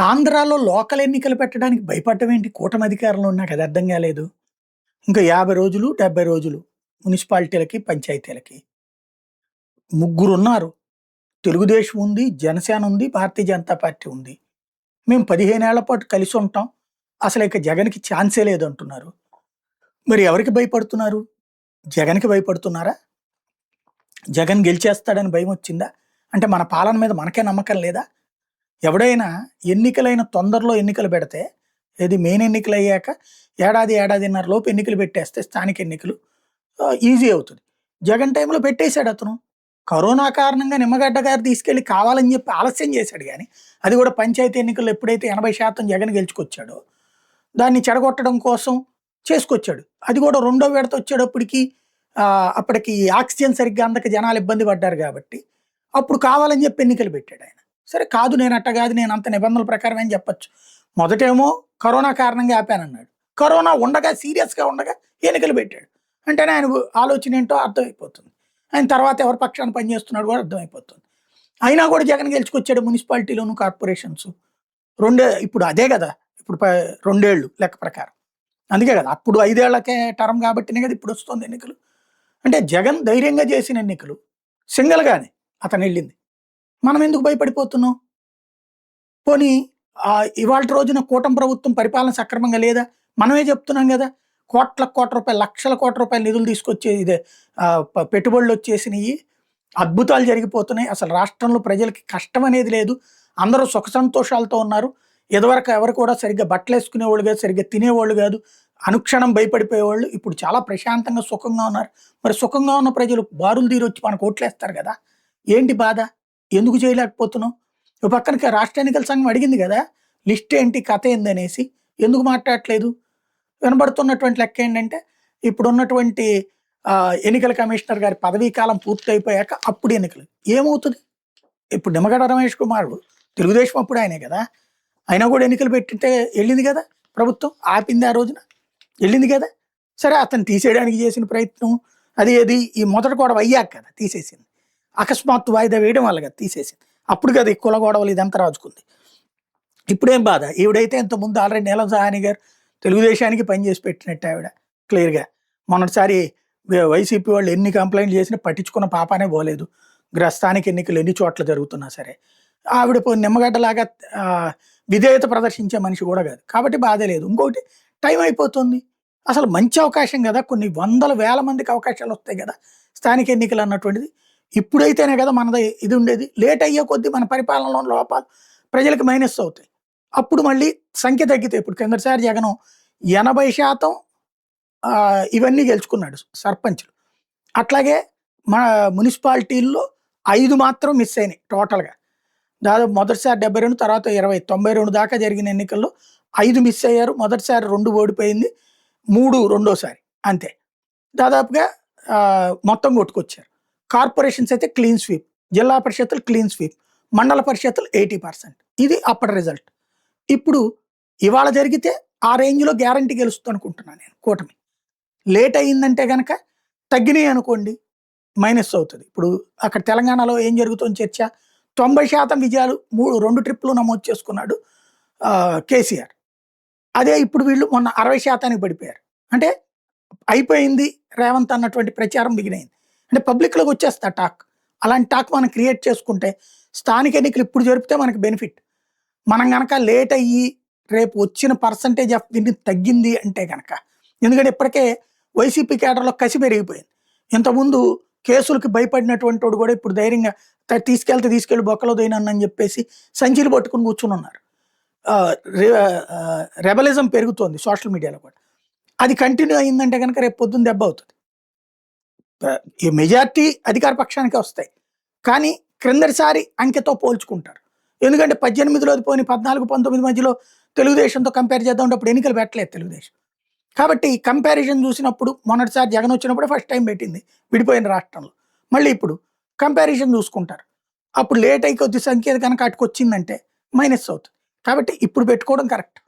ఆంధ్రాలో లోకల్ ఎన్నికలు పెట్టడానికి భయపడటం ఏంటి? కూటమి అధికారంలో ఉన్నాక అది అర్థం కాలేదు. ఇంకా 50 రోజులు, 70 రోజులు మున్సిపాలిటీలకి, పంచాయతీలకి. ముగ్గురున్నారు. తెలుగుదేశం ఉంది, జనసేన ఉంది, భారతీయ జనతా పార్టీ ఉంది. మేము 15 ఏళ్ల పాటు కలిసి ఉంటాం. అసలిక జగన్‌కి ఛాన్సే లేదంటున్నారు. మరి ఎవరికి భయపడుతున్నారు? జగన్‌కి భయపడుతున్నారా? జగన్ గెలిచేస్తాడని భయమొచ్చిందా? అంటే మన పాలన మీద మనకే నమ్మకం లేదా? ఎవడైనా ఎన్నికలైన తొందరలో ఎన్నికలు పెడితే, ఏది మెయిన్ ఎన్నికలయ్యాక ఏడాది, ఏడాదిన్నర లోపు ఎన్నికలు పెట్టేస్తే స్థానిక ఎన్నికలు ఈజీ అవుతది. జగన్ టైంలో పెట్టేసాడతను. కరోనా కారణంగా నిమ్మగడ్డ గారు తీసుకెళ్ళి కావాలని చెప్పి ఆలస్యం చేశాడు గానీ, అది కూడా పంచాయతీ ఎన్నికల్లో ఎప్పుడైతే 80% జగన్ గెలుచుకొచ్చాడో, దాన్ని చెడగొట్టడం కోసం చేసుకొచ్చాడు. అది కూడా రెండో విడత వచ్చేటప్పటికి అప్పటికి ఆక్సిజన్ సరిగ్గా అందక జనాలు ఇబ్బంది పడ్డారు కాబట్టి, అప్పుడు కావాలని చెప్పి ఎన్నికలు పెట్టాడాయన. సరే కాదు నేను అట్ట కాదు నేను అంత నిబంధనల ప్రకారమే అని చెప్పొచ్చు. మొదటేమో కరోనా కారణంగా ఆపానన్నాడు. కరోనా ఉండగా సీరియస్‌గా ఉండగా ఎన్నికలు పెట్టాడు. అంటేనే ఆయన ఆలోచన ఏంటో అర్థమైపోతుంది. ఆయన తర్వాత ఎవరి పక్షాన పనిచేస్తున్నాడో కూడా అర్థమైపోతుంది. అయినా కూడా జగన్ గెలుచుకొచ్చాడు మున్సిపాలిటీలోను, కార్పొరేషన్స్. ఇప్పుడు అదే కదా! ఇప్పుడు 2 ఏళ్ళు లెక్క ప్రకారం. అందుకే కదా! అప్పుడు 5 ఏళ్లకే టర్మ్ కాబట్టినే కదా ఇప్పుడొస్తుంది ఎన్నికలు. అంటే జగన్ ధైర్యంగా చేసిన ఎన్నికలు సింగిల్‌గానే అతనెళ్ళింది. మనం ఎందుకు భయపడిపోతున్నాం? పోనీ ఇవాల్టి రోజున కూటమి ప్రభుత్వం పరిపాలన సక్రమంగా లేదా? మనమే చెప్తున్నాం గదా! కోట్ల రూపాయలు, లక్షల కోట్ల రూపాయల నిధులు తీసుకొచ్చే ఇదే పెట్టుబడులొచ్చేసినియి. అద్భుతాలు జరిగిపోతున్నాయి. అసలు రాష్ట్రంలో ప్రజలకి కష్టం అనేది లేదు. అందరూ సుఖ సంతోషాలతో ఉన్నారు. ఇదివరకు ఎవరు కూడా సరిగ్గా బట్టలేసుకునేవాళ్ళు గాదు, సరిగ్గా తినేవాళ్ళు గాదు. అనుక్షణం భయపడిపోయేవాళ్ళు. ఇప్పుడు చాలా ప్రశాంతంగా, సుఖంగా ఉన్నారు. మరి సుఖంగా ఉన్న ప్రజలు బారులు తీరొచ్చి మనకు ఓట్లేస్తారు గదా! ఏంటి బాధ? ఎందుకు చేయలేకపోతున్నాం? ఓ పక్కన రాష్ట్ర ఎన్నికల సంఘం అడిగింది గదా! లిస్ట్ ఏంటి? కథ ఏందనేసి. ఎందుకు మాట్లాడట్లేదు? వినబడుతున్నటువంటి లెక్క ఏంటంటే, ఇప్పుడున్నటువంటి ఎన్నికల కమిషనర్ గారి పదవీ కాలం పూర్తయిపోయాక అప్పుడు ఎన్నికలు. ఏమవుతది? ఇప్పుడు నిమ్మగడ్డ రమేష్ కుమారుడు తెలుగుదేశం అప్పుడు ఆయనే గదా! అయినా కూడా ఎన్నికలు పెట్టితే ఎళ్ళింది గదా! ప్రభుత్వం. ఆపింది ఆ రోజున. ఎళ్ళింది గదా! సరే అతన్ని తీసేయడానికి చేసిన ప్రయత్నం అది ఏది ఈ మొదటి గొడవ అయ్యాక కదా తీసేసింది. అకస్మాత్తు వాయిదా వేయడం వల్ల కదా తీసేసింది. అప్పుడు కదా ఈ కుల గొడవలు ఇదంతా రాజుకుంది. ఇప్పుడేం బాధ? ఈవిడైతే ఇంతకుముందు ఆల్రెడీ నీలం సాహ్ని గారు తెలుగుదేశానికి పనిచేసి పెట్టినట్టు ఆవిడ క్లియర్‌గా. మొన్నటిసారి వైసీపీ వాళ్ళు ఎన్ని కంప్లెయింట్లు చేసినా పట్టించుకున్న పాపానే పోలేదు. స్థానిక ఎన్నికలు ఎన్ని చోట్ల జరుగుతున్నా సరే. ఆవిడ నిమ్మగడ్డలాగా విధేయత ప్రదర్శించే మనిషి కూడా కాదు. కాబట్టి బాధే లేదు. ఇంకొకటి టైం అయిపోతుంది. అసలు మంచి అవకాశం కదా! కొన్ని వందల వేల మందికి అవకాశాలు వస్తాయి కదా! స్థానిక ఎన్నికలు అన్నటువంటిది. ఇప్పుడైతేనే కదా మనది ఇది ఉండేది. లేట్ అయ్యే కొద్దీ మన పరిపాలనలో లోపాలు ప్రజలకు మైనస్ అవుతాయి. అప్పుడు మళ్ళీ సంఖ్య తగ్గితాయి. ఇప్పుడు కిందటిసారి జగను 80% ఇవన్నీ గెలుచుకున్నాడు సర్పంచ్‌లు. అట్లాగే మన మున్సిపాలిటీల్లో 5 మాత్రం మిస్ అయినాయి టోటల్‌గా. దాదాపు మొదటిసారి 72 తర్వాత 20 92 దాకా జరిగిన ఎన్నికల్లో 5 మిస్ అయ్యారు. మొదటిసారి 2 ఓడిపోయింది. 3 రెండోసారి అంతే. దాదాపుగా మొత్తం కొట్టుకొచ్చారు. కార్పొరేషన్స్ అయితే క్లీన్ స్వీప్. జిల్లా పరిషత్తులు క్లీన్ స్వీప్. మండల పరిషత్తులు 80%. ఇది అప్పటి రిజల్ట్. ఇప్పుడు ఇవాళ జరిగితే ఆ రేంజ్‌లో గ్యారంటీ గెలుస్తుందనుకుంటున్నాను నేను కూటమి. లేట్ అయిందంటే గనక తగ్గినాయి అనుకోండి మైనస్ అవుతది. ఇప్పుడు అక్కడ తెలంగాణలో ఏం జరుగుతుంది చర్చ? 90% విజయాలు 2 ట్రిప్‌లు నమోదు చేసుకున్నాడు కేసీఆర్. అదే ఇప్పుడు వీళ్ళు మొన్న 60%కి పడిపోయారు. అంటే అయిపోయింది రేవంత్ అన్నటువంటి ప్రచారం బిగినయింది. అంటే పబ్లిక్‌లోకి వచ్చేస్తా టాక్. అలాంటి టాక్ మనం క్రియేట్ చేసుకుంటే స్థానిక ఎన్నికలు ఇప్పుడు జరిపితే మనకు బెనిఫిట్. మనం గనక లేట్ అయ్యి రేపు వచ్చిన పర్సెంటేజ్ ఆఫ్ విన్ తగ్గింది అంటే గనక ఎందుకంటే ఇప్పటికే వైసీపీ కేడర్‌లో కసి పెరిగిపోయింది. ఇంతకుముందు కేసులకి భయపడినటువంటోడు కూడా ఇప్పుడు ధైర్యంగా తీసుకెళ్ళి బొక్కలో దొయినని చెప్పేసి సంచులు పట్టుకొని కూర్చొనున్నారు. రెబలిజం పెరుగుతోంది సోషల్ మీడియాలో కూడా. అది కంటిన్యూ అయిందంటే గనక రేపు పొద్దున్న దెబ్బ అవుతది. ఈ మెజారిటీ అధికార పక్షానికే వస్తాయి. కానీ క్రిందటిసారి అంకెతో పోల్చుకుంటారు. ఎందుకంటే 18లోది పోని 14, 19 మధ్యలో తెలుగుదేశంతో కంపేర్ చేద్దాం అప్పుడు ఎన్నికలు పెట్టలేదు తెలుగుదేశం. కాబట్టి కంపారిజన్ చూసినప్పుడు మొన్నటిసారి జగన్ వచ్చినప్పుడే ఫస్ట్ టైం పెట్టింది విడిపోయిన రాష్ట్రంలో. మళ్ళీ ఇప్పుడు కంపారిజన్ చూసుకుంటారు. అప్పుడు లేట్ అయ్యి కొద్ది సంఖ్య కనుక అటుకొచ్చిందంటే మైనస్ అవుతుంది. కాబట్టి ఇప్పుడు పెట్టుకోవడం కరెక్ట్.